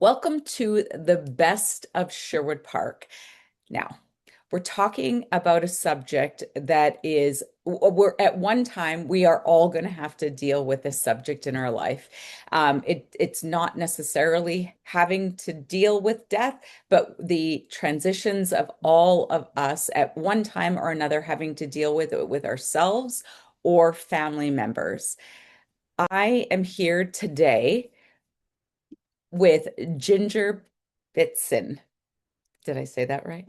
Welcome to the best of Sherwood Park. Now, we're talking about a subject that is, we're at one time, we are all going to have to deal with this subject in our life. It's not necessarily having to deal with death, but the transitions of all of us at one time or another having to deal with it with ourselves or family members. I am here today with Ginger Bitson. Did I say that right?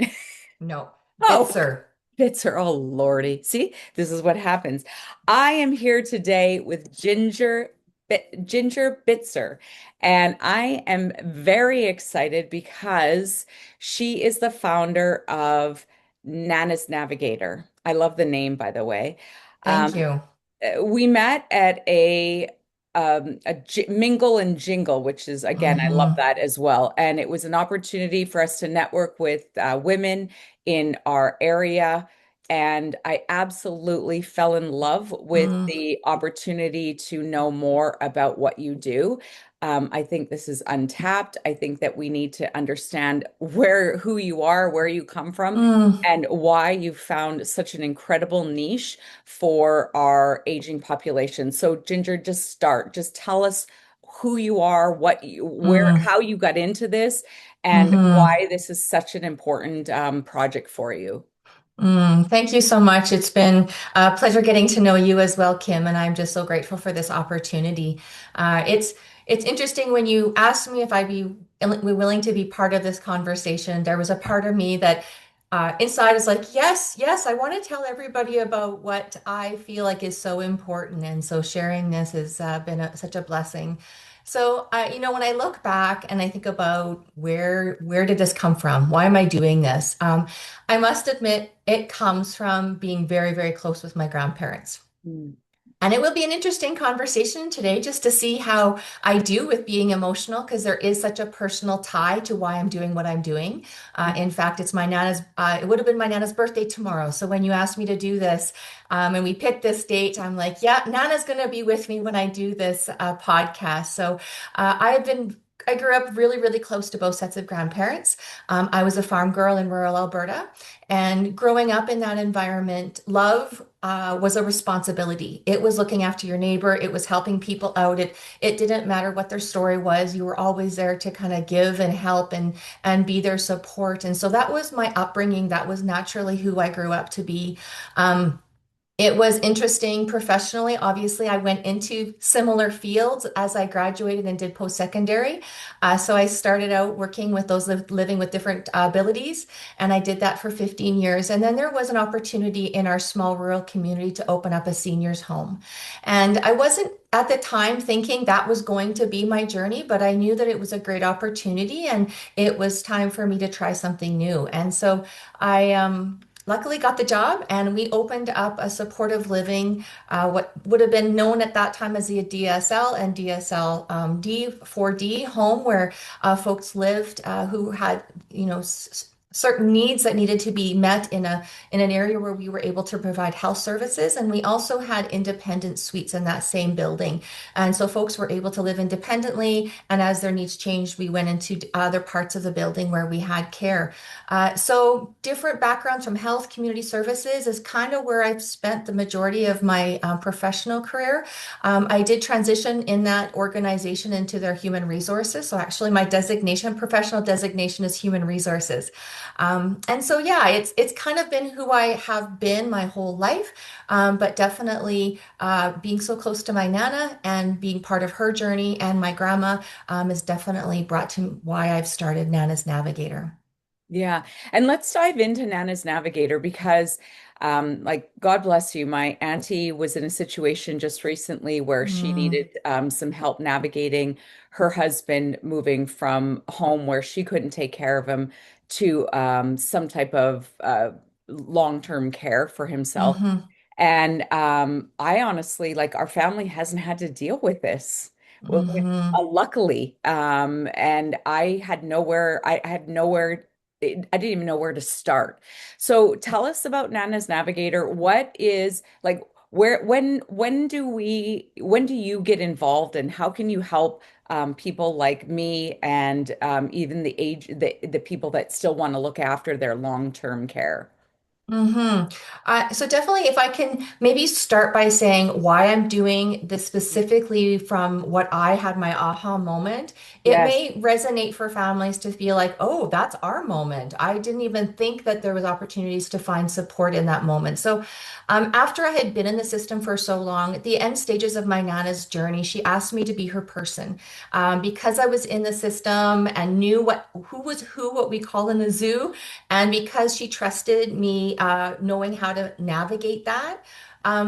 No, Oh, Bitzer. Bitzer. Oh, Lordy. See, this is what happens. I am here today with Ginger Bitzer, and I am very excited because she is the founder of Nana's Navigator. I love the name, by the way. Thank Um, you. we met at a mingle and jingle, which is again, I love hmm that as well. And it was an opportunity for us to network with women in our area. And I absolutely fell in love with Mm, the opportunity to know more about what you do. I think this is untapped. I think that we need to understand who you are, where you come from, mm, and why you found such an incredible niche for our aging population. So Ginger, just tell us who you are, mm, how you got into this, and hmm why this is such an important project for you. Thank you so much. It's been a pleasure getting to know you as well, Kim, and I'm just so grateful for this opportunity. It's interesting when you asked me if I'd be willing to be part of this conversation. There was a part of me that inside is like, yes, yes, I want to tell everybody about what I feel like is so important, and so sharing this has been such a blessing. So, when I look back and I think about where did this come from? Why am I doing this? I must admit, it comes from being very, very close with my grandparents. Mm. And it will be an interesting conversation today just to see how I do with being emotional because there is such a personal tie to why I'm doing what I'm doing. In fact, it would have been my Nana's birthday tomorrow. So when you asked me to do this and we picked this date, I'm like, yeah, Nana's going to be with me when I do this podcast. So I grew up really, really close to both sets of grandparents. I was a farm girl in rural Alberta. And growing up in that environment, love was a responsibility. It was looking after your neighbor. It was helping people out. It didn't matter what their story was. You were always there to kind of give and help and be their support. And so that was my upbringing. That was naturally who I grew up to be. It was interesting professionally. Obviously, I went into similar fields as I graduated and did post-secondary. So I started out working with those living with different abilities, and I did that for 15 years. And then there was an opportunity in our small rural community to open up a seniors home. And I wasn't at the time thinking that was going to be my journey, but I knew that it was a great opportunity and it was time for me to try something new. And so I luckily got the job and we opened up a supportive living, what would have been known at that time as the DSL and DSL D 4D home where folks lived who had, certain needs that needed to be met in an area where we were able to provide health services. And we also had independent suites in that same building. And so folks were able to live independently. And as their needs changed, we went into other parts of the building where we had care. So different backgrounds from health, community services is kind of where I've spent the majority of my professional career. I did transition in that organization into their human resources. So actually my professional designation is human resources. And so yeah, it's kind of been who I have been my whole life. But definitely being so close to my Nana and being part of her journey and my grandma is definitely brought to why I've started Nana's Navigator. Yeah. And let's dive into Nana's Navigator because, like, God bless you. My auntie was in a situation just recently where she Mm, needed some help navigating her husband moving from home where she couldn't take care of him to some type of long-term care for himself. hmm And I honestly, like, our family hasn't had to deal with this. hmm Luckily, and I had nowhere, I didn't even know where to start. So tell us about Nana's Navigator. What is like, when do you get involved, and how can you help people like me and even the people that still want to look after their long-term care? So definitely, if I can maybe start by saying why I'm doing this specifically from what I had my aha moment, it Yes. may resonate for families to feel like, oh, that's our moment. I didn't even think that there was opportunities to find support in that moment. So after I had been in the system for so long, at the end stages of my Nana's journey, she asked me to be her person. Because I was in the system and knew who was who, what we call in the zoo, and because she trusted me knowing how to navigate that,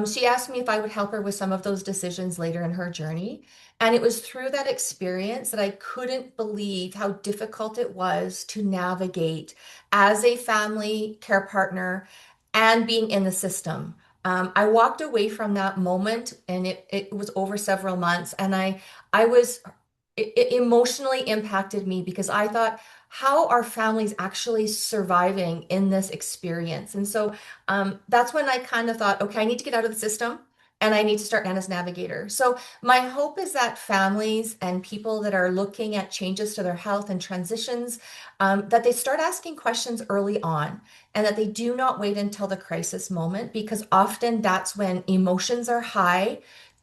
she asked me if I would help her with some of those decisions later in her journey. And it was through that experience that I couldn't believe how difficult it was to navigate as a family care partner and being in the system. I walked away from that moment, and it was over several months, and I was it emotionally impacted me because I thought, how are families actually surviving in this experience? And so that's when I kind of thought, okay, I need to get out of the system and I need to start Nana's Navigator. So my hope is that families and people that are looking at changes to their health and transitions, that they start asking questions early on and that they do not wait until the crisis moment, because often that's when emotions are high.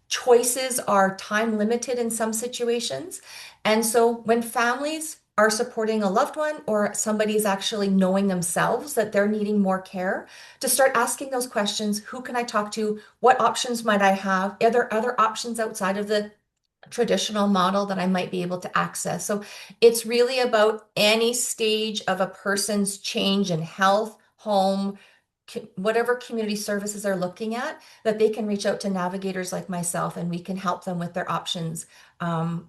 Choices are time limited in some situations. And so when families are supporting a loved one or somebody's actually knowing themselves that they're needing more care, to start asking those questions: who can I talk to? What options might I have? Are there other options outside of the traditional model that I might be able to access? So it's really about any stage of a person's change in health, home, whatever community services they're looking at, that they can reach out to navigators like myself and we can help them with their options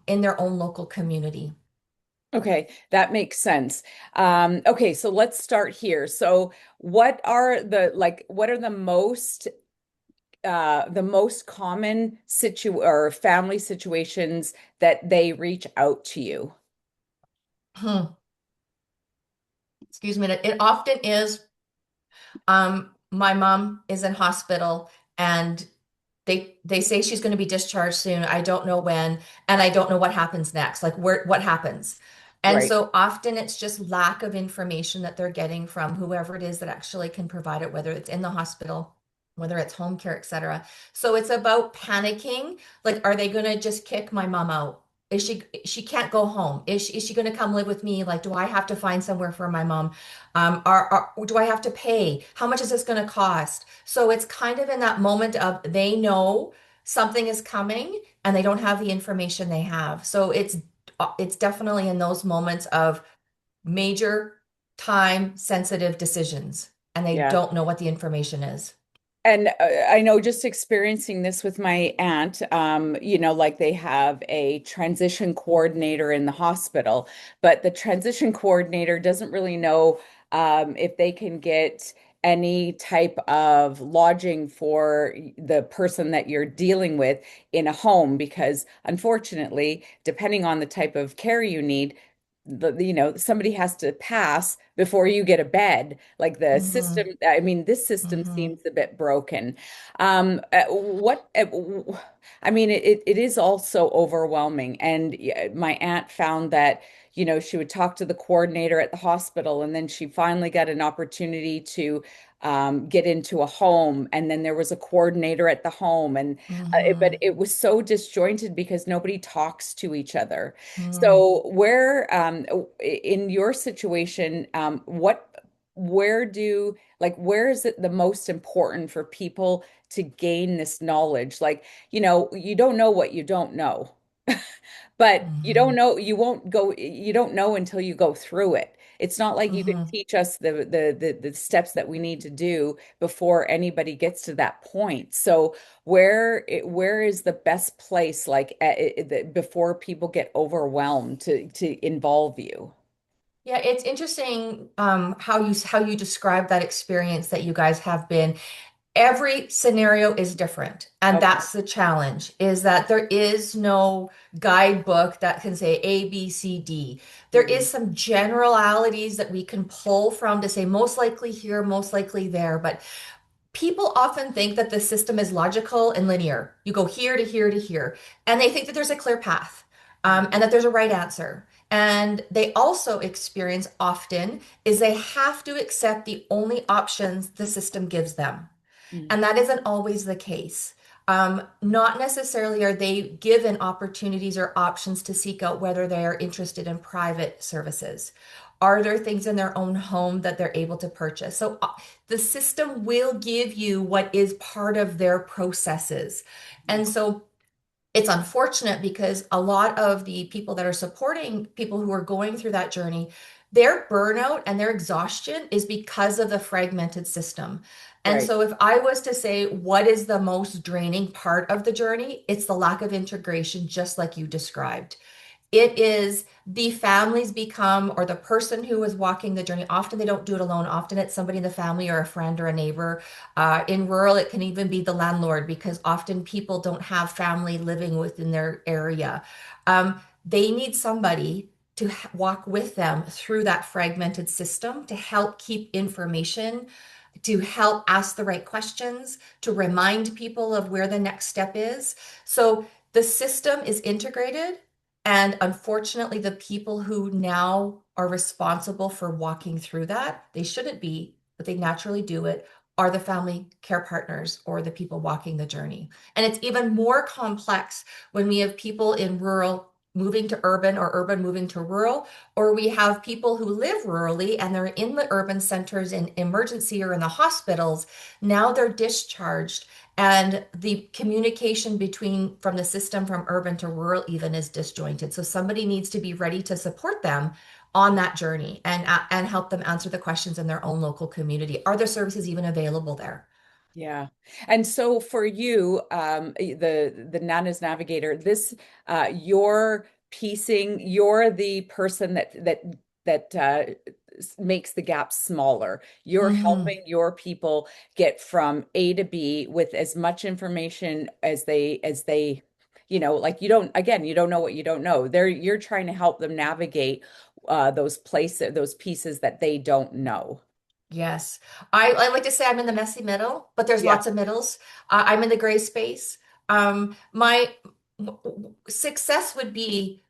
in their own local community. Okay, that makes sense. Okay, so let's start here. So, what are the most common family situations that they reach out to you? Hmm. Excuse me. It often is my mom is in hospital and they say she's going to be discharged soon. I don't know when, and I don't know what happens next. Like what happens. And Right. so often it's just lack of information that they're getting from whoever it is that actually can provide it, whether it's in the hospital, whether it's home care, etc. So it's about panicking. Like, are they going to just kick my mom out? She can't go home? Is she going to come live with me? Like, do I have to find somewhere for my mom? Do I have to pay? How much is this going to cost? So it's kind of in that moment of they know something is coming and they don't have the information they have. So it's definitely in those moments of major time sensitive decisions and they Yeah. don't know what the information is. And I know just experiencing this with my aunt, like they have a transition coordinator in the hospital, but the transition coordinator doesn't really know if they can get any type of lodging for the person that you're dealing with in a home, because unfortunately, depending on the type of care you need, somebody has to pass before you get a bed. Like the system, Hmm. I mean, this system Hmm. seems a bit broken. What I mean, it is also overwhelming. And yeah, my aunt found that, she would talk to the coordinator at the hospital, and then she finally got an opportunity to get into a home, and then there was a coordinator at the home, and but Hmm. it was so disjointed because nobody talks to each other. Hmm. So in your situation, where is it the most important for people to gain this knowledge? Like, you don't know what you don't know, but Hmm. you don't know until you go through it. It's not like you can Hmm. teach us the steps that we need to do before anybody gets to that point. So where is the best place, like before people get overwhelmed, to involve you? Yeah, it's interesting how you describe that experience that you guys have been. Every scenario is different, and Okay. that's the challenge, is that there is no guidebook that can say A, B, C, D. There Mhm. is some generalities that we can pull from to say most likely here, most likely there, but People often think that the system is logical and linear. You go here to here to here, and they think that there's a clear path, and that there's a right answer. And they also experience often is they have to accept the only options the system gives them. Mm. And that isn't always the case. Not necessarily are they given opportunities or options to seek out whether they are interested in private services. Are there things in their own home that they're able to purchase? So the system will give you what is part of their processes. Mm. And so it's unfortunate because a lot of the people that are supporting people who are going through that journey, their burnout and their exhaustion is because of the fragmented system. And Right. so, if I was to say what is the most draining part of the journey, it's the lack of integration, just like you described. It is the families become, or the person who is walking the journey. Often they don't do it alone. Often it's somebody in the family or a friend or a neighbor. In rural, it can even be the landlord because often people don't have family living within their area. They need somebody to walk with them through that fragmented system to help keep information, to help ask the right questions, to remind people of where the next step is. So the system is integrated. And unfortunately, the people who now are responsible for walking through that, they shouldn't be, but they naturally do it, are the family care partners or the people walking the journey. And it's even more complex when we have people in rural moving to urban or urban moving to rural, or we have people who live rurally and they're in the urban centers in emergency or in the hospitals. Now they're discharged and the communication between from the system from urban to rural even is disjointed. So somebody needs to be ready to support them on that journey and help them answer the questions in their own local community. Are there services even available there? Yeah. And so for you, the Nana's Navigator, this you're piecing, you're the person that makes the gaps smaller. You're Hmm. helping your people get from A to B with as much information as they, like you don't, again, you don't know what you don't know. You're trying to help them navigate those places, those pieces that they don't know. Yes. I like to say I'm in the messy middle, but there's Yeah. lots of middles. I'm in the gray space. My success would be,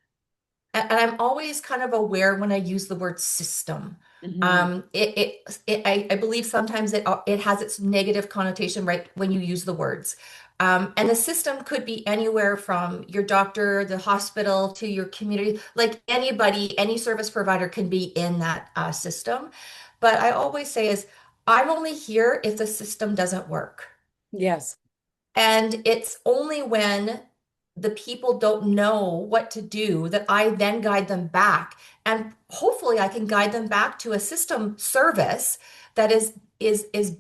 and I'm always kind of aware when I use the word system. Hmm. I believe sometimes it has its negative connotation right when you use the words. And the system could be anywhere from your doctor, the hospital, to your community. Like anybody, any service provider can be in that system. But I always say is, I'm only here if the system doesn't work. Yes. And it's only when the people don't know what to do that I then guide them back. And hopefully I can guide them back to a system service that is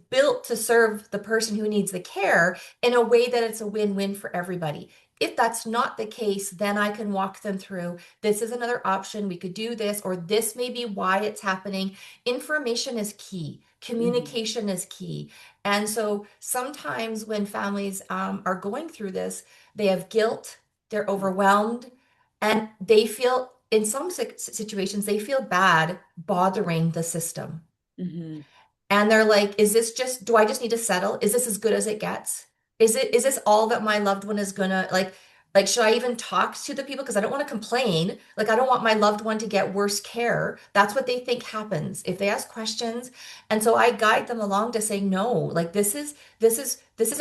built to serve the person who needs the care in a way that it's a win-win for everybody. If that's not the case, then I can walk them through this is another option. We could do this, or this may be why it's happening. Information is key. Hmm. Communication is key. And so sometimes when families are going through this, they have guilt, they're overwhelmed, and they feel, in some situations, they feel bad bothering the system. Hmm. And they're like, is this just, do I just need to settle? Is this as good as it gets? Is this all that my loved one is gonna like, should I even talk to the people? Because I don't want to complain. Like, I don't want my loved one to get worse care. That's what they think happens if they ask questions. And so I guide them along to say, no, like this is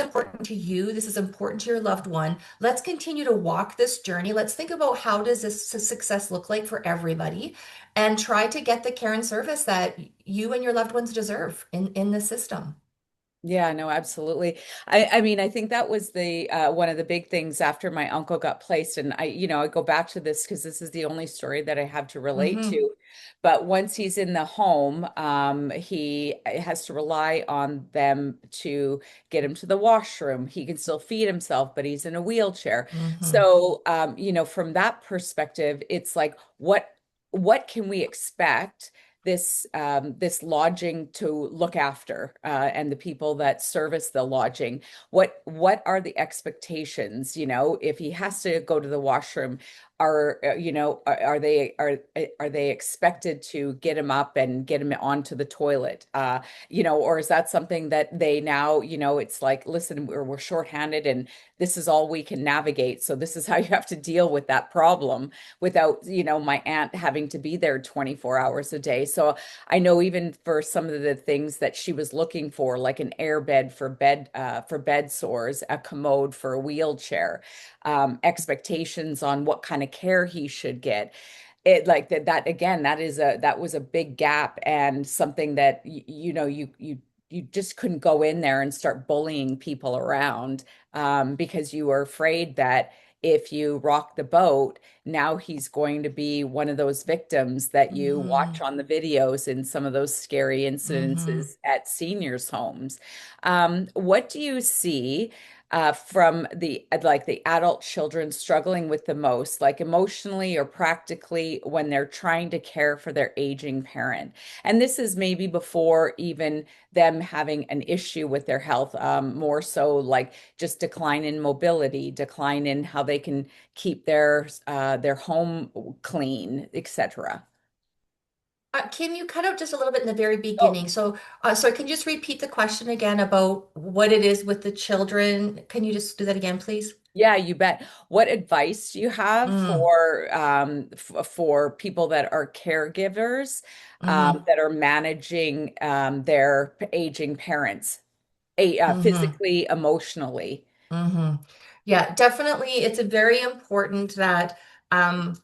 important to you. This is important to your loved one. Let's continue to walk this journey. Let's think about how does this success look like for everybody and try to get the care and service that you and your loved ones deserve in the system. Yeah, no, absolutely. I mean, I think that was the one of the big things after my uncle got placed. And I go back to this because this is the only story that I have to relate Hmm. to. But once he's in the home, he has to rely on them to get him to the washroom. He can still feed himself, but he's in a wheelchair. Hmm. So, from that perspective, it's like, what can we expect this lodging to look after, and the people that service the lodging? What are the expectations? If he has to go to the washroom, are they expected to get him up and get him onto the toilet? Or is that something that they now, it's like, listen, we're shorthanded and this is all we can navigate. So this is how you have to deal with that problem without, my aunt having to be there 24 hours a day. So I know even for some of the things that she was looking for, like an air bed for bed sores, a commode for a wheelchair, expectations on what kind of care he should get. It like that again, that was a big gap and something that you just couldn't go in there and start bullying people around, because you were afraid that if you rock the boat, now he's going to be one of those victims that you Mm-hmm. watch on the videos in some of those scary Mm-hmm. incidences at seniors' homes. What do you see from the adult children struggling with the most, like emotionally or practically, when they're trying to care for their aging parent? And this is maybe before even them having an issue with their health, more so like just decline in mobility, decline in how they can keep their home clean, etc. Can you cut out just a little bit in the very Oh, beginning? So can you just repeat the question again about what it is with the children? Can you just do that again, please? yeah, you bet. What advice do you have Mm, for people that are caregivers, mm-hmm, that are managing their aging parents, mm-hmm, physically, emotionally? mm-hmm. Yeah, definitely. It's a very important that um,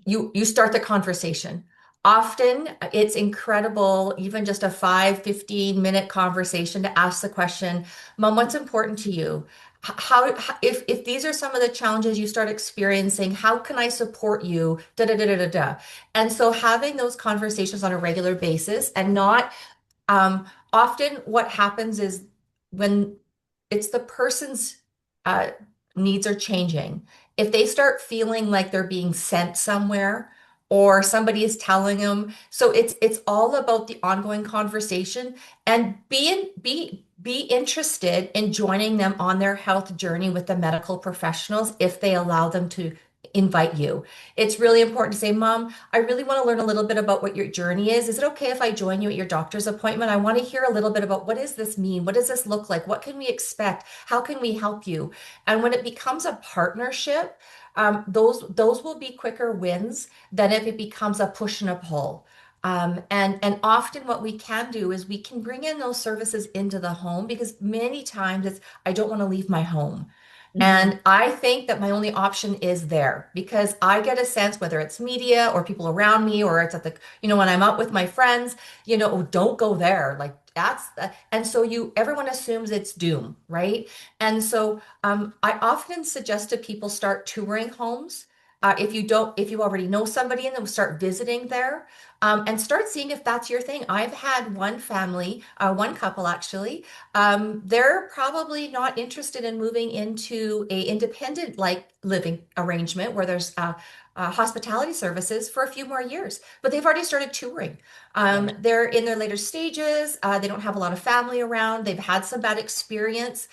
you start the conversation. Often it's incredible, even just a 15-minute conversation to ask the question, Mom, what's important to you? If these are some of the challenges you start experiencing, how can I support you? Da da da da da da. And so having those conversations on a regular basis and not often what happens is when it's the person's uh, needs are changing. If they start feeling like they're being sent somewhere or somebody is telling them, so it's all about the ongoing conversation and be interested in joining them on their health journey with the medical professionals if they allow them to invite you. It's really important to say, Mom, I really want to learn a little bit about what your journey is. Is it okay if I join you at your doctor's appointment? I want to hear a little bit about what does this mean? What does this look like? What can we expect? How can we help you? And when it becomes a partnership, those will be quicker wins than if it becomes a push and a pull. And often what we can do is we can bring in those services into the home because many times it's I don't want to leave my home. Mhm. And I think that my only option is there because I get a sense, whether it's media or people around me, or it's at when I'm out with my friends, "Oh, don't go there." Like and so everyone assumes it's doom, right? And so I often suggest to people start touring homes. If you already know somebody in them, start visiting there, and start seeing if that's your thing. I've had one family, one couple actually, they're probably not interested in moving into a independent like living arrangement where there's hospitality services for a few more years, but they've already started touring. Right. They're in their later stages. They don't have a lot of family around. They've had some bad experience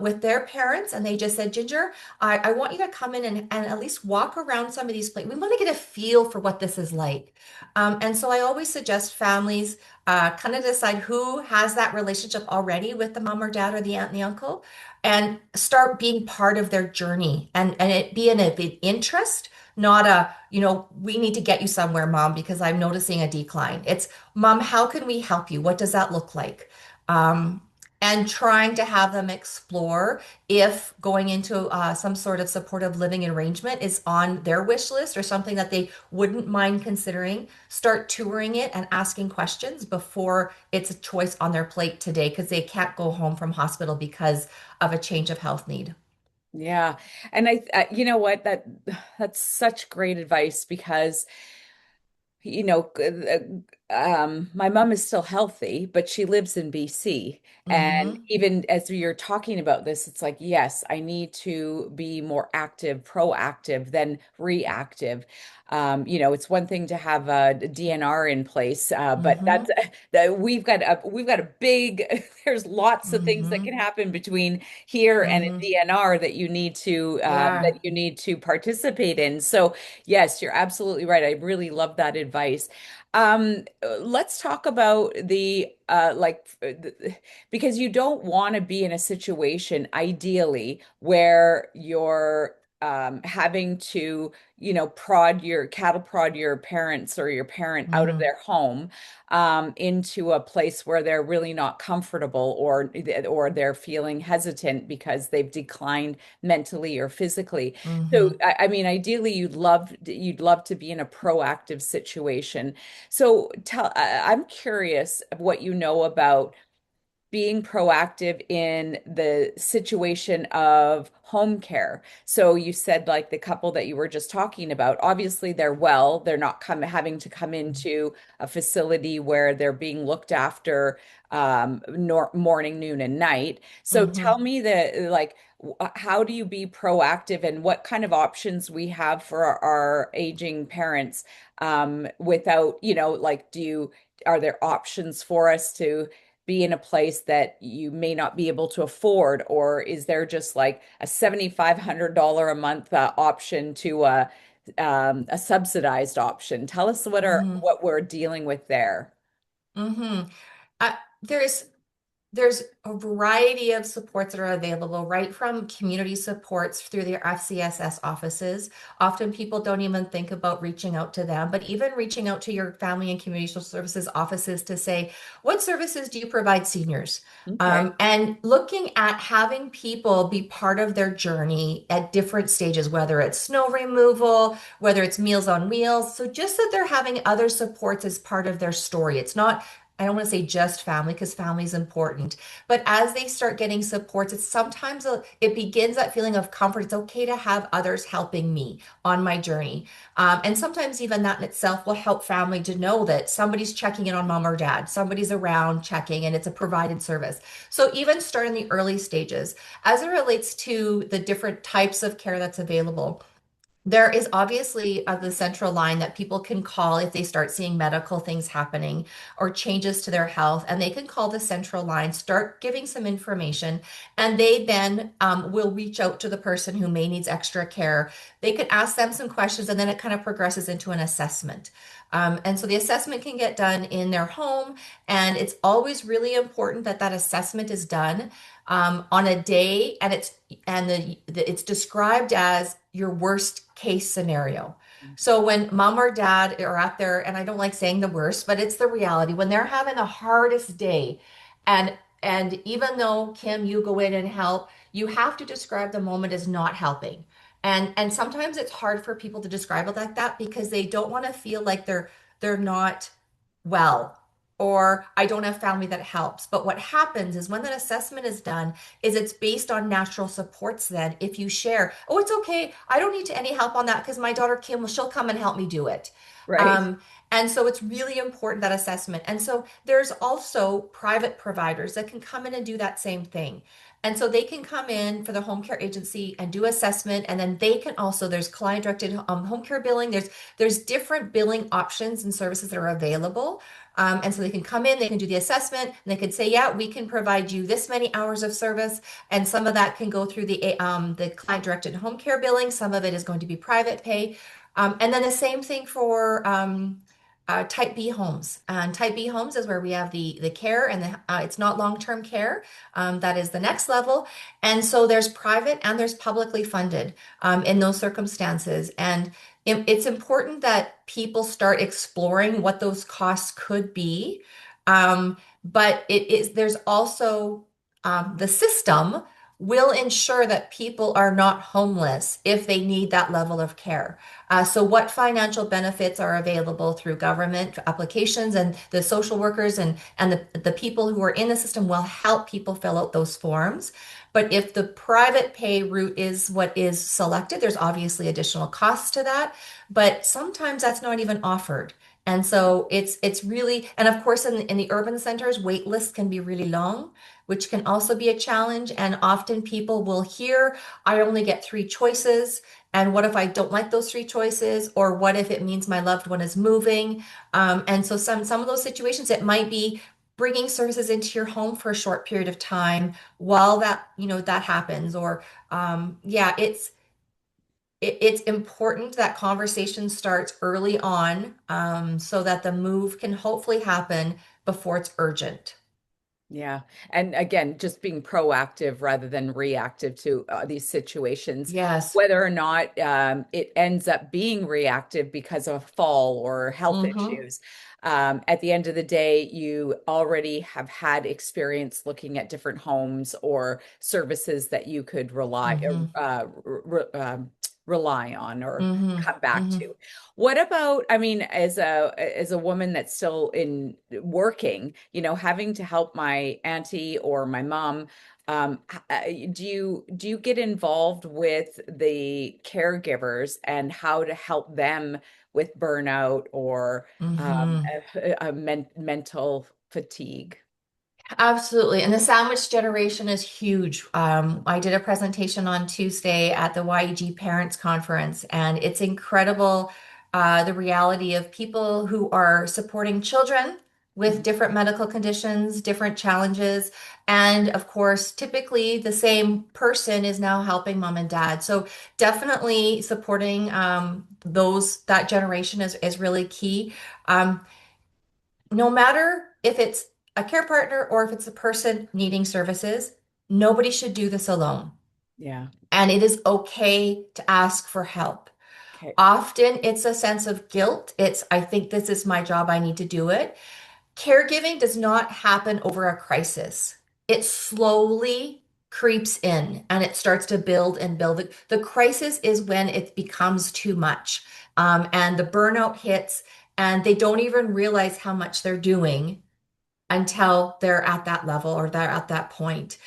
with their parents, and they just said, Ginger, I want you to come in and at least walk around some of these places. We want to get a feel for what this is like. And so I always suggest families kind of decide who has that relationship already with the mom or dad or the aunt and the uncle and start being part of their journey and it be an interest, not we need to get you somewhere, mom, because I'm noticing a decline. It's, Mom, how can we help you? What does that look like? Um, and trying to have them explore if going into some sort of supportive living arrangement is on their wish list or something that they wouldn't mind considering. Start touring it and asking questions before it's a choice on their plate today because they can't go home from hospital because of a change of health need. Yeah. And you know what, that's such great advice because my mom is still healthy, but she lives in BC. And Mm-hmm. even as you're talking about this, it's like, yes, I need to be more active, proactive than reactive. It's one thing to have a DNR in place, but Mm-hmm. that we've got a big, there's lots of things that Mm-hmm. can happen between here and a Mm-hmm. DNR that you need to Yeah. participate in. So yes, you're absolutely right. I really love that advice. Let's talk about because you don't want to be in a situation ideally where you're having to, cattle prod your parents or your parent out of Mm-hmm. their home into a place where they're really not comfortable or they're feeling hesitant because they've declined mentally or physically. So, Mm-hmm. I mean, ideally, you'd love to be in a proactive situation. So I'm curious of what you know about being proactive in the situation of home care. So you said like the couple that you were just talking about, obviously they're not having to come into a facility where they're being looked after morning, noon, and night. So Mm-hmm. tell me how do you be proactive and what kind of options we have for our aging parents without, are there options for us to be in a place that you may not be able to afford? Or is there just like a $7,500 a month option to a subsidized option? Tell us Mm-hmm. what we're dealing with there. Mm-hmm. Uh, there's There's a variety of supports that are available, right from community supports through the FCSS offices. Often people don't even think about reaching out to them, but even reaching out to your family and community social services offices to say, what services do you provide seniors? Okay. And looking at having people be part of their journey at different stages, whether it's snow removal, whether it's Meals on Wheels. So just that they're having other supports as part of their story. It's not I don't want to say just family because family is important, but as they start getting supports, it begins that feeling of comfort. It's okay to have others helping me on my journey, and sometimes even that in itself will help family to know that somebody's checking in on mom or dad, somebody's around checking, and it's a provided service. So even start in the early stages as it relates to the different types of care that's available. There is obviously the central line that people can call if they start seeing medical things happening or changes to their health, and they can call the central line, start giving some information, and they then will reach out to the person who may needs extra care. They could ask them some questions, and then it kind of progresses into an assessment. And so the assessment can get done in their home, and it's always really important that that assessment is done on a day, and it's described as your worst case scenario. So when mom or dad are out there, and I don't like saying the worst, but it's the reality, when they're having the hardest day, and and even though Kim, you go in and help, you have to describe the moment as not helping. And sometimes it's hard for people to describe it like that because they don't want to feel like they're not well, or I don't have family that helps. But what happens is when that assessment is done, is it's based on natural supports then. If you share, oh, it's okay, I don't need any help on that because my daughter Kim, well, she'll come and help me do it. Right. Um, and so it's really important that assessment. And so there's also private providers that can come in and do that same thing. And so they can come in for the home care agency and do assessment. And then they can also, there's client directed home care billing. There's different billing options and services that are available. And so they can come in, they can do the assessment, and they can say, yeah, we can provide you this many hours of service. And some of that can go through the client directed home care billing. Some of it is going to be private pay. And then the same thing for type B homes. And type B homes is where we have the care, and it's not long-term care. That is the next level. And so there's private and there's publicly funded in those circumstances. And it's important that people start exploring what those costs could be. But there's also the system will ensure that people are not homeless if they need that level of care. So, what financial benefits are available through government applications, and the social workers and the people who are in the system will help people fill out those forms. But if the private pay route is what is selected, there's obviously additional costs to that, but sometimes that's not even offered. And so it's really, and of course in the urban centers, wait lists can be really long, which can also be a challenge. And often people will hear, I only get three choices. And what if I don't like those three choices? Or what if it means my loved one is moving? And so some of those situations, it might be bringing services into your home for a short period of time while that happens. Or yeah, it's important that conversation starts early on, so that the move can hopefully happen before it's urgent. Yeah. And again, just being proactive rather than reactive to these situations, Yes. whether or not it ends up being reactive because of a fall or health Mm-hmm. issues. At the end of the day, you already have had experience looking at different homes or services that you could Mm-hmm. rely on or Mm-hmm. come back Mm-hmm. to. What about, I mean, as a woman that's still in working, having to help my auntie or my mom, do you get involved with the caregivers and how to help them with burnout or Mm-hmm. mental fatigue? Absolutely. And the sandwich generation is huge. I did a presentation on Tuesday at the YEG Parents Conference, and it's incredible, the reality of people who are supporting children with Mhm. different medical conditions, different challenges. And of course, typically the same person is now helping mom and dad. So definitely supporting that generation is really key. Um, no matter if it's a care partner or if it's a person needing services, nobody should do this alone. Yeah. And it is okay to ask for help. Okay. Often it's a sense of guilt. I think this is my job, I need to do it. Caregiving does not happen over a crisis. It slowly creeps in and it starts to build and build. The crisis is when it becomes too much, and the burnout hits, and they don't even realize how much they're doing until they're at that level or they're at that point.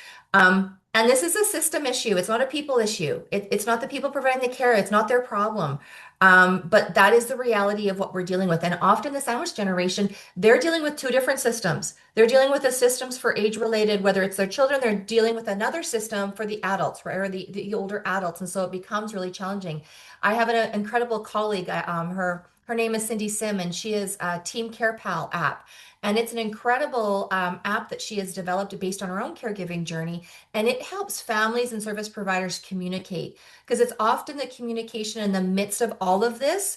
And this is a system issue. It's not a people issue. It's not the people providing the care. It's not their problem. But that is the reality of what we're dealing with. And often the sandwich generation, they're dealing with two different systems. They're dealing with the systems for age related, whether it's their children, they're dealing with another system for the adults, right? Or the older adults. And so it becomes really challenging. I have an incredible colleague. Her name is Cindy Sim, and she is a Team Care Pal app. And it's an incredible app that she has developed based on her own caregiving journey. And it helps families and service providers communicate, because it's often the communication in the midst of all of this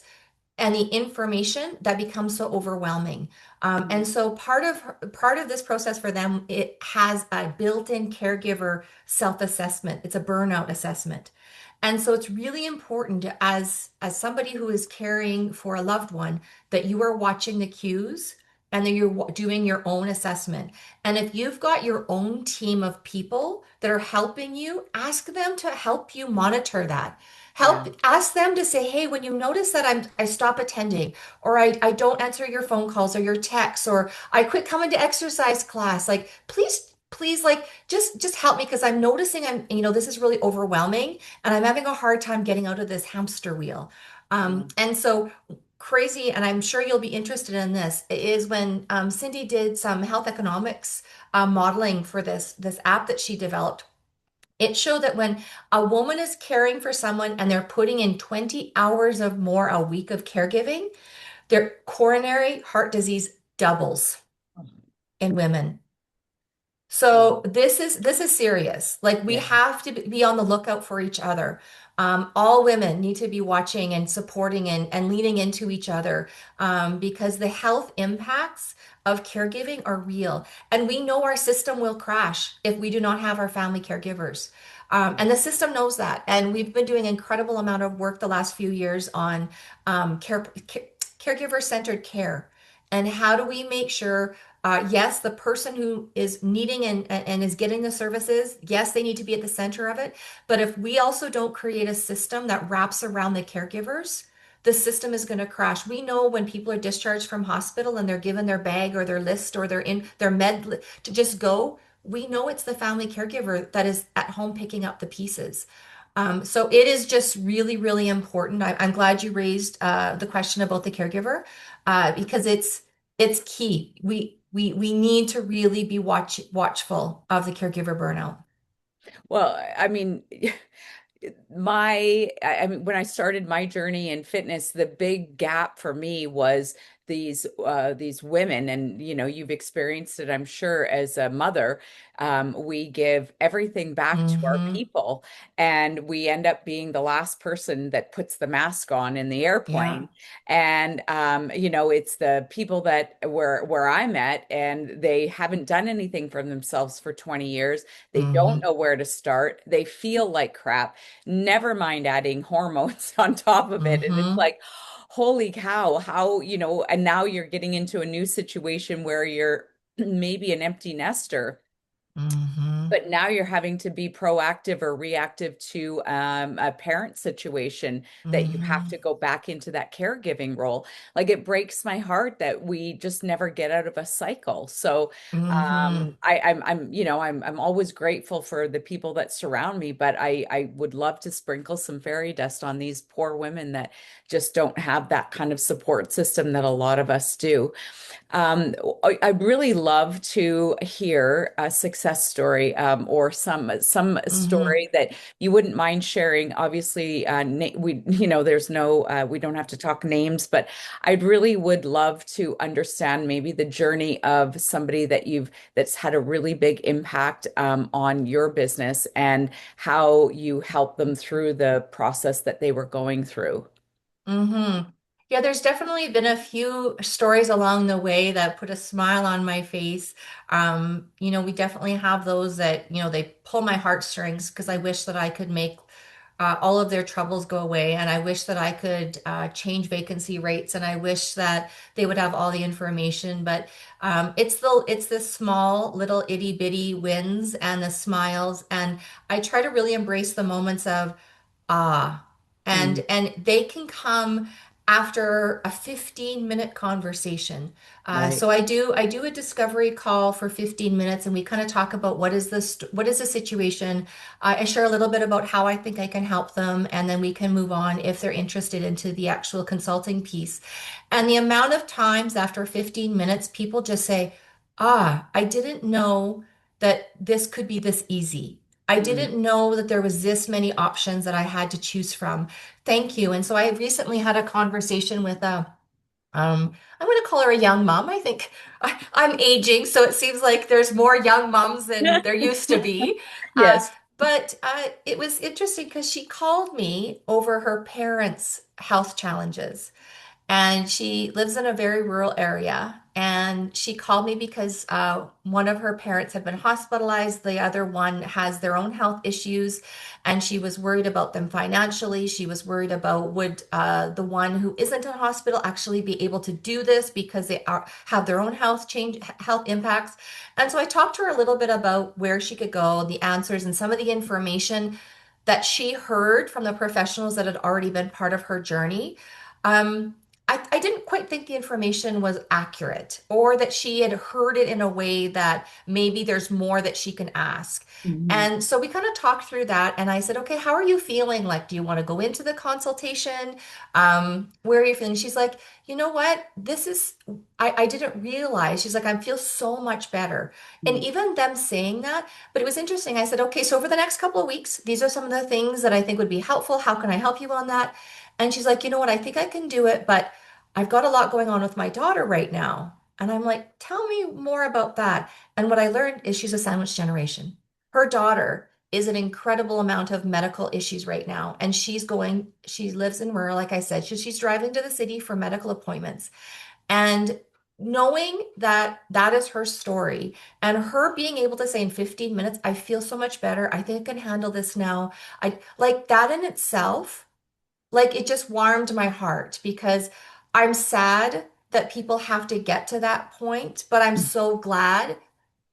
and the information that becomes so overwhelming. And Mhm. so part of this process for them, it has a built-in caregiver self-assessment. It's a burnout assessment. And so it's really important, as somebody who is caring for a loved one, that you are watching the cues and that you're doing your own assessment. And if you've got your own team of people that are helping you, ask them to help you monitor that. Yeah. Ask them to say, hey, when you notice that I stop attending, or I don't answer your phone calls or your texts, or I quit coming to exercise class, like please, like just help me, because I'm noticing this is really overwhelming and I'm having a hard time getting out of this hamster wheel. Yeah. And so crazy, and I'm sure you'll be interested in this, is when Cindy did some health economics modeling for this app that she developed. It showed that when a woman is caring for someone and they're putting in 20 hours of more a week of caregiving, their coronary heart disease doubles in women. So Wow. this is serious. Like, we Yeah. have to be on the lookout for each other. All women need to be watching and supporting and leaning into each other, because the health impacts of caregiving are real. And we know our system will crash if we do not have our family caregivers. Yeah. And the system knows that. And we've been doing an incredible amount of work the last few years on caregiver-centered care. And how do we make sure Yes, the person who is needing and is getting the services, yes, they need to be at the center of it. But if we also don't create a system that wraps around the caregivers, the system is going to crash. We know when people are discharged from hospital and they're given their bag or their list or their to just go, we know it's the family caregiver that is at home picking up the pieces. So it is just really, really important. I'm glad you raised the question about the caregiver because it's key. We need to really be watchful of the caregiver burnout. Well, I mean, I mean, when I started my journey in fitness, the big gap for me was these women, and you've experienced it, I'm sure, as a mother. We give everything back to our Mm-hmm. people, and we end up being the last person that puts the mask on in the Yeah. airplane. And it's the people that where I'm at, and they haven't done anything for themselves for 20 years. They don't Mm-hmm. know where to start. They feel like crap, never mind adding hormones on top of it. And it's Mm-hmm. like, holy cow, and now you're getting into a new situation where you're maybe an empty nester, Mm-hmm. but now you're having to be proactive or reactive to a parent situation that you have Mm-hmm. to go back into that caregiving role. Like, it breaks my heart that we just never get out of a cycle. So Mm-hmm. I'm always grateful for the people that surround me, but I would love to sprinkle some fairy dust on these poor women that just don't have that kind of support system that a lot of us do. I'd really love to hear a success story, or some Mm-hmm. story that you wouldn't mind sharing. Obviously, there's no, we don't have to talk names, but I'd really would love to understand maybe the journey of somebody that's had a really big impact, on your business, and how you helped them through the process that they were going through. Mm-hmm. Yeah, there's definitely been a few stories along the way that put a smile on my face. We definitely have those that, they pull my heartstrings because I wish that I could make all of their troubles go away. And I wish that I could change vacancy rates, and I wish that they would have all the information. But it's the small little itty bitty wins and the smiles. And I try to really embrace the moments of ah, Mm, and they can come after a 15-minute conversation. right. So I do a discovery call for 15 minutes, and we kind of talk about what is the situation. I share a little bit about how I think I can help them, and then we can move on if they're interested into the actual consulting piece. And the amount of times after 15 minutes, people just say, I didn't know that this could be this easy. I Mm, didn't know that there was this many options that I had to choose from. Thank you. And so I recently had a conversation with I'm going to call her a young mom. I think I'm aging, so it seems like there's more young moms than there used to be. Uh, yes. but it was interesting because she called me over her parents' health challenges. And she lives in a very rural area. And she called me because one of her parents had been hospitalized. The other one has their own health issues. And she was worried about them financially. She was worried about would the one who isn't in hospital actually be able to do this because have their own health impacts. And so I talked to her a little bit about where she could go, the answers, and some of the information that she heard from the professionals that had already been part of her journey. Um, I didn't quite think the information was accurate or that she had heard it in a way that maybe there's more that she can ask. Mhm. And so we kind of talked through that. And I said, okay, how are you feeling? Like, do you want to go into the consultation? Where are you feeling? She's like, you know what? I didn't realize. She's like, I feel so much better. And Mm, even them saying that, but it was interesting. I said, okay, so over the next couple of weeks, these are some of the things that I think would be helpful. How can I help you on that? And she's like, you know what? I think I can do it, but I've got a lot going on with my daughter right now. And I'm like, tell me more about that. And what I learned is she's a sandwich generation. Her daughter is an incredible amount of medical issues right now. And she lives in rural, like I said, she's driving to the city for medical appointments. And knowing that that is her story and her being able to say in 15 minutes, I feel so much better. I think I can handle this now. I like that in itself, like it just warmed my heart because I'm sad that people have to get to that point, but I'm so glad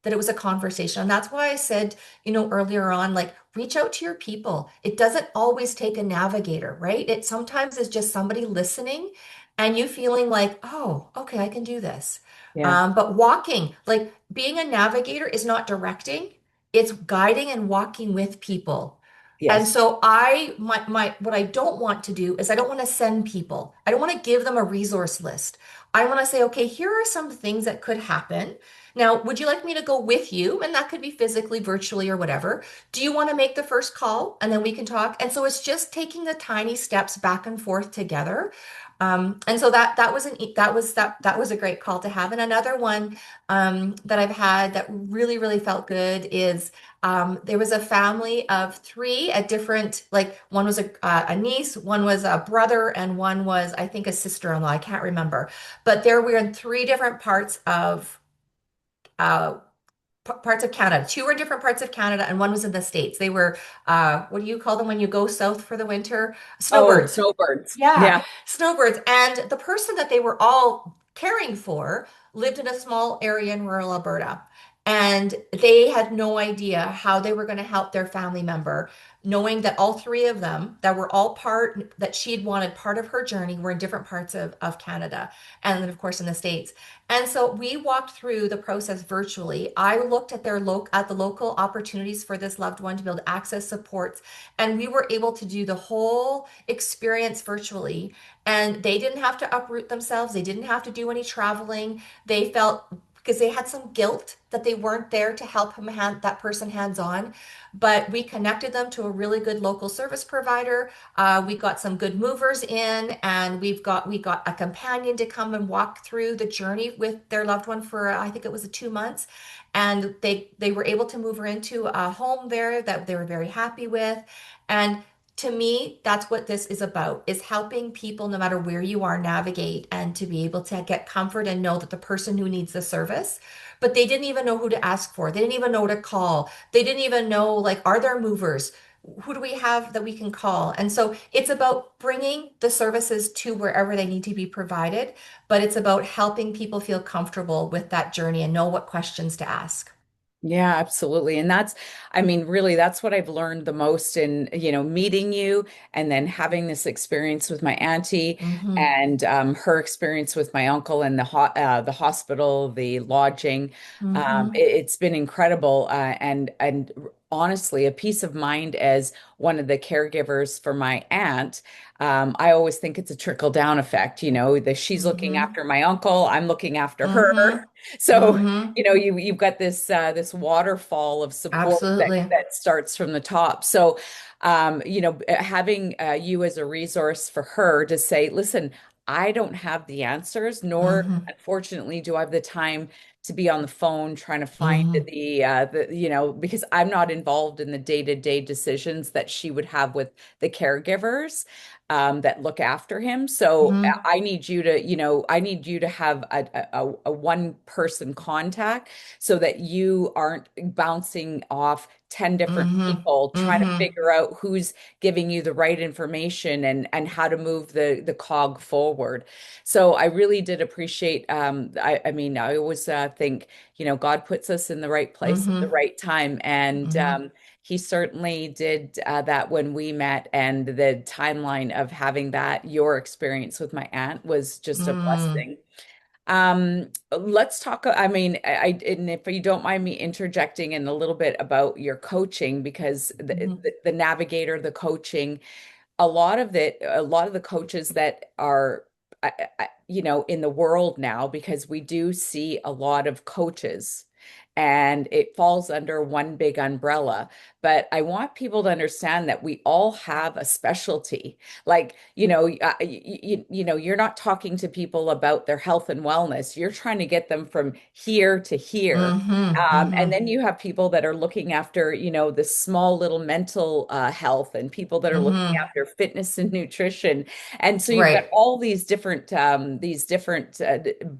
that it was a conversation. And that's why I said, earlier on, like reach out to your people. It doesn't always take a navigator, right? It sometimes is just somebody listening and you feeling like, oh, okay, I can do this. Yeah. But walking, like being a navigator is not directing, it's guiding and walking with people. And Yes. so what I don't want to do is I don't want to send people. I don't want to give them a resource list. I want to say, okay, here are some things that could happen. Now, would you like me to go with you? And that could be physically, virtually, or whatever. Do you want to make the first call and then we can talk? And so it's just taking the tiny steps back and forth together. And so that was that was a great call to have. And another one that I've had that really felt good is there was a family of three at different, like one was a niece, one was a brother, and one was, I think, a sister-in-law. I can't remember, but there were in three different uh, parts of Canada. Two were different parts of Canada, and one was in the States. They were, what do you call them when you go south for the winter? Oh, Snowbirds. snowbirds. Yeah, Yeah. snowbirds. And the person that they were all caring for lived in a small area in rural Alberta. And they had no idea how they were going to help their family member, knowing that all three of them, that were all part, that she had wanted part of her journey, were in different parts of Canada and then, of course, in the States. And so we walked through the process virtually. I looked at at the local opportunities for this loved one to build access supports, and we were able to do the whole experience virtually. And they didn't have to uproot themselves. They didn't have to do any traveling. They felt because they had some guilt that they weren't there to help that person hands on. But we connected them to a really good local service provider. We got some good movers in, and we got a companion to come and walk through the journey with their loved one for I think it was 2 months, and they were able to move her into a home there that they were very happy with. And to me, that's what this is about, is helping people no matter where you are navigate and to be able to get comfort and know that the person who needs the service, but they didn't even know who to ask for. They didn't even know who to call. They didn't even know, like, are there movers? Who do we have that we can call? And so it's about bringing the services to wherever they need to be provided, but it's about helping people feel comfortable with that journey and know what questions to ask. Yeah, absolutely. And that's, I mean, really, that's what I've learned the most in, meeting you and then having this experience with my auntie Mm-hmm. and her experience with my uncle and the hospital, the lodging. Mm-hmm. It's been incredible. And honestly, a peace of mind as one of the caregivers for my aunt. I always think it's a trickle down effect, that she's looking Mm-hmm. after my uncle, I'm looking after her. Mm-hmm. So Mm-hmm. you've got this waterfall of support that Absolutely. that starts from the top. So having you as a resource for her to say, listen, I don't have the answers, nor Mm-hmm. unfortunately do I have the time to be on the phone trying to find Mm-hmm. because I'm not involved in the day-to-day decisions that she would have with the caregivers that look after him. So Mm-hmm. I need you to have a one person contact so that you aren't bouncing off 10 different Mm-hmm. people trying to Mm-hmm. figure out who's giving you the right information and how to move the cog forward. So I really did appreciate I mean I always think God puts us in the right place at the Mm-hmm. right time, and Mm-hmm. he certainly did that when we met, and the timeline of having your experience with my aunt was just a Mm-hmm. blessing. Let's talk. I mean, and if you don't mind me interjecting in a little bit about your coaching, because the navigator, the coaching, a lot of the coaches that are, in the world now, because we do see a lot of coaches and it falls under one big umbrella. But I want people to understand that we all have a specialty. Like, you're not talking to people about their health and wellness. You're trying to get them from here to here. Mm-hmm. And Mm-hmm. then you have people that are looking after, the small little mental health, and people that are looking Mm-hmm. after fitness and nutrition. And so you've got Right. all these different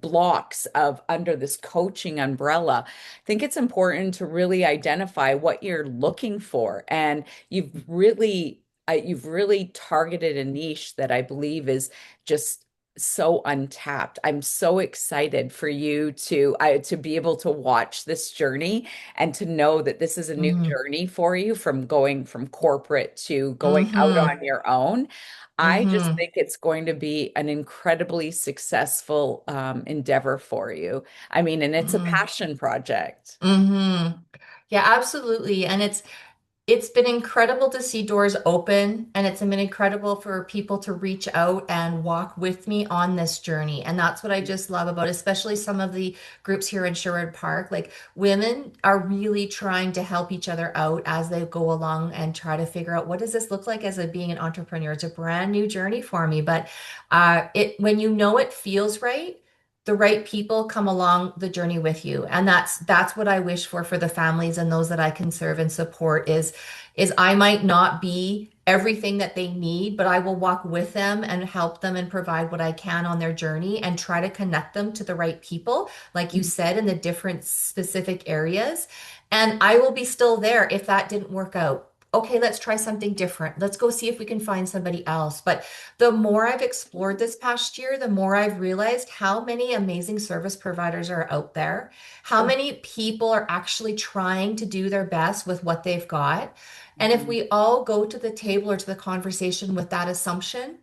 blocks of under this coaching umbrella. I think it's important to really identify what you're looking for, and you've really targeted a niche that I believe is just so untapped. I'm so excited for you to be able to watch this journey and to know that this is a new Mm-hmm. journey for you from going from corporate to going out Mm-hmm. on your own. I just Mm-hmm. think it's going to be an incredibly successful endeavor for you. I mean, and it's a Mm-hmm. passion project. Mm-hmm. Yeah, absolutely. And it's been incredible to see doors open, and it's been incredible for people to reach out and walk with me on this journey. And that's what I just love about, especially some of the groups here in Sherwood Park. Like women are really trying to help each other out as they go along and try to figure out what does this look like as a being an entrepreneur. It's a brand new journey for me, but it when you know it feels right. The right people come along the journey with you, and that's what I wish for the families and those that I can serve and support is I might not be everything that they need, but I will walk with them and help them and provide what I can on their journey and try to connect them to the right people, like you said, in the different specific areas. And I will be still there if that didn't work out. Okay, let's try something different. Let's go see if we can find somebody else. But the more I've explored this past year, the more I've realized how many amazing service providers are out there, how Oh, many people are actually trying to do their best with what they've got. And if mhm. we all go to the table or to the conversation with that assumption,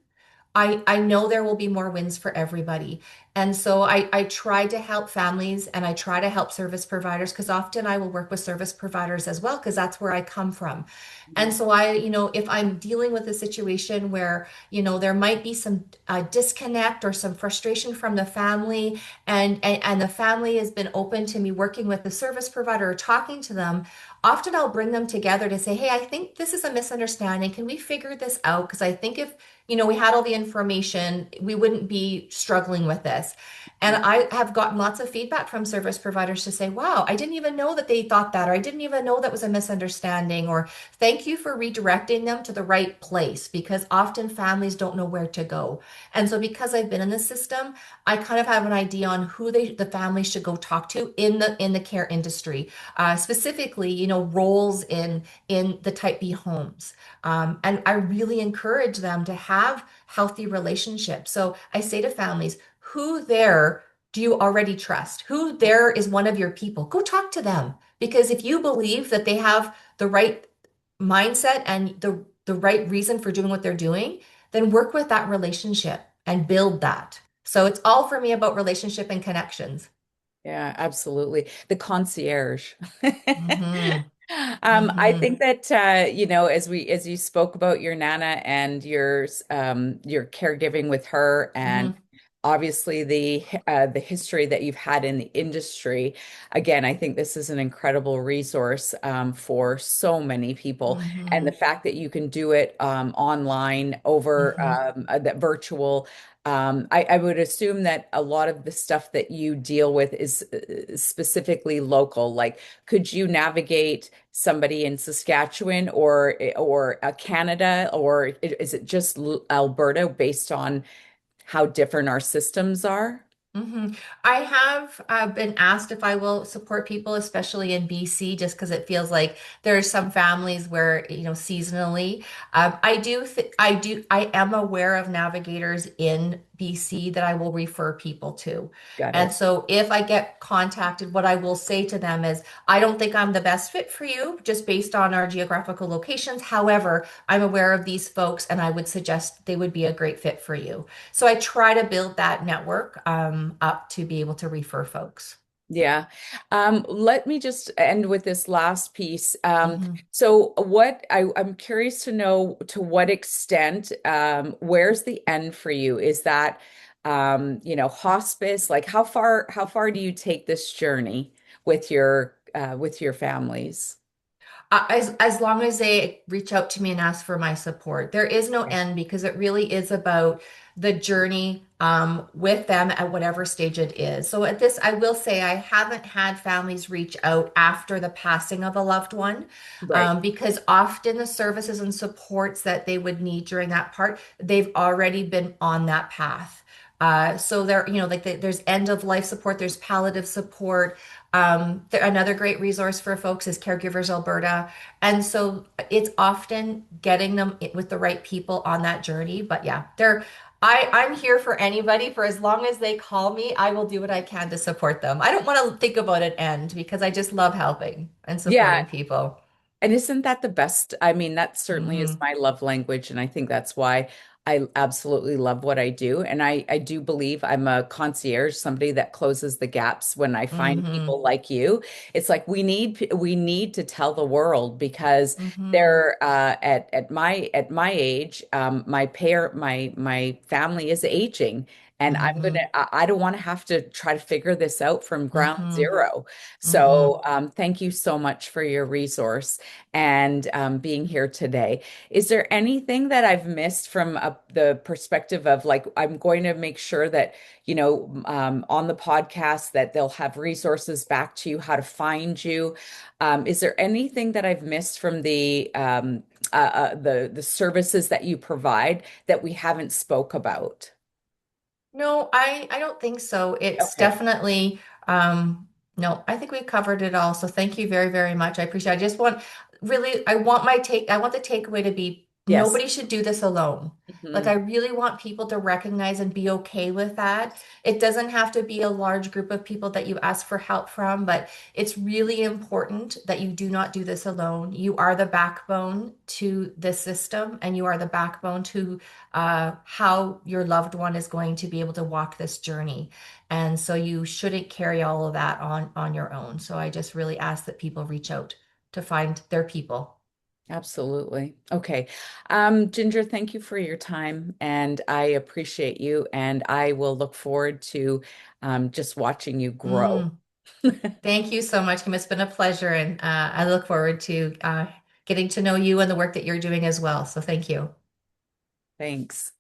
I know there will be more wins for everybody. And so I try to help families and I try to help service providers because often I will work with service providers as well because that's where I come from. And Mhm. so if I'm dealing with a situation where, there might be some disconnect or some frustration from the family and the family has been open to me working with the service provider or talking to them, often I'll bring them together to say, hey, I think this is a misunderstanding. Can we figure this out? Because I think if we had all the information, we wouldn't be struggling with this. And I have gotten lots of feedback from service providers to say, wow, I didn't even know that they thought that, or I didn't even know that was a misunderstanding, or thank you for redirecting them to the right place, because often families don't know where to go. And so because I've been in the system, I kind of have an idea on who the family should go talk to in the care industry, specifically, roles in the type B homes. And I really encourage them to have healthy relationships. So I say to families, who there do you already trust? Who there is one of your people? Go talk to them. Because if you believe that they have the right mindset and the right reason for doing what they're doing, then work with that relationship and build that. So it's all for me about relationship and connections. Yeah, absolutely. The concierge. Mm-hmm. I Mm-hmm. think that as you spoke about your Nana and your caregiving with her, and Mm-hmm. obviously the history that you've had in the industry. Again, I think this is an incredible resource for so many people, and the Mm-hmm. fact that you can do it online over Mm-hmm. that virtual. I would assume that a lot of the stuff that you deal with is specifically local. Like, could you navigate somebody in Saskatchewan or Canada, or is it just Alberta based on how different our systems are? hmm I have been asked if I will support people, especially in BC, just because it feels like there are some families where, seasonally, I am aware of navigators in BC that I will refer people to. Got And it. so if I get contacted, what I will say to them is, I don't think I'm the best fit for you just based on our geographical locations. However, I'm aware of these folks and I would suggest they would be a great fit for you. So I try to build that network up to be able to refer folks. Yeah. Let me just end with this last piece. hmm So I'm curious to know to what extent, where's the end for you? Is that, hospice? Like how far do you take this journey with your families? As long as they reach out to me and ask for my support, there is no Okay. end because it really is about the journey with them at whatever stage it is. So at this, I will say I haven't had families reach out after the passing of a loved one Right. because often the services and supports that they would need during that part, they've already been on that path. So there, there's end of life support, there's palliative support. Another great resource for folks is Caregivers Alberta. And so it's often getting them with the right people on that journey. But yeah, I'm here for anybody. For as long as they call me, I will do what I can to support them. I don't want to think about an end because I just love helping and Yeah, supporting people. and isn't that the best? I mean, that certainly is Hmm. my love language. And I think that's why I absolutely love what I do. And I do believe I'm a concierge, somebody that closes the gaps when I find Hmm. people like you. It's like we need to tell the world because Hmm. they're at my age, my family is aging. And Hmm. I don't want to have to try to figure this out from ground Hmm. zero. Hmm. So thank you so much for your resource and being here today. Is there anything that I've missed from the perspective of like, I'm going to make sure that, on the podcast that they'll have resources back to you, how to find you. Is there anything that I've missed from the services that you provide that we haven't spoke about? No, I don't think so. It's Okay. definitely no, I think we've covered it all. So thank you very, very much. I appreciate it. I just want really I want the takeaway to be Yes. nobody should do this alone. Like I Mhm. really want people to recognize and be okay with that. It doesn't have to be a large group of people that you ask for help from, but it's really important that you do not do this alone. You are the backbone to this system and you are the backbone to how your loved one is going to be able to walk this journey. And so you shouldn't carry all of that on your own. So I just really ask that people reach out to find their people. Absolutely. Okay. Ginger, thank you for your time and I appreciate you and I will look forward to just watching you grow. Mm, thank you so much, Kim. It's been a pleasure, and I look forward to getting to know you and the work that you're doing as well. So thank you. Thanks.